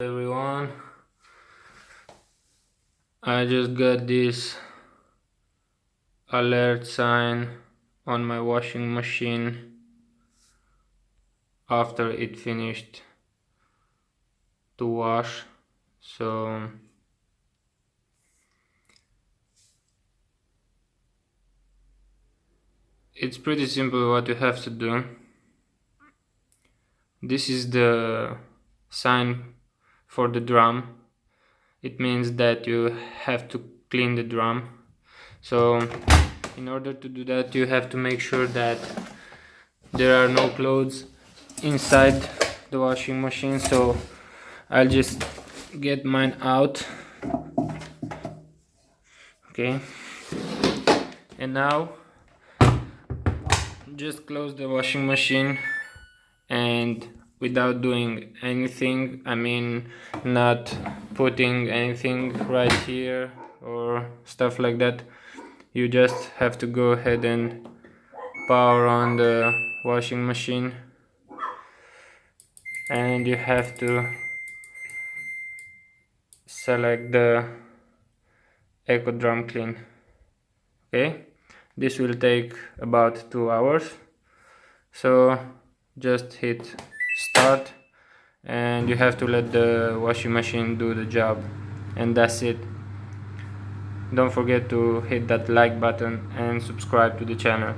Everyone, I just got this alert sign on my washing machine after it finished to wash. So it's pretty simple what you have to do. This is the sign for the drum. It means that you have to clean the drum. So in order to do that, you have to make sure that there are no clothes inside the washing machine. So I'll just get mine out. Okay, and now just close the washing machine, and without doing anything, I mean not putting anything right here or stuff like that, you just have to go ahead and power on the washing machine, and you have to select the Eco Drum Clean. Okay, this will take about 2 hours, so just hit start and you have to let the washing machine do the job, and that's it. Don't forget to hit that like button and subscribe to the channel.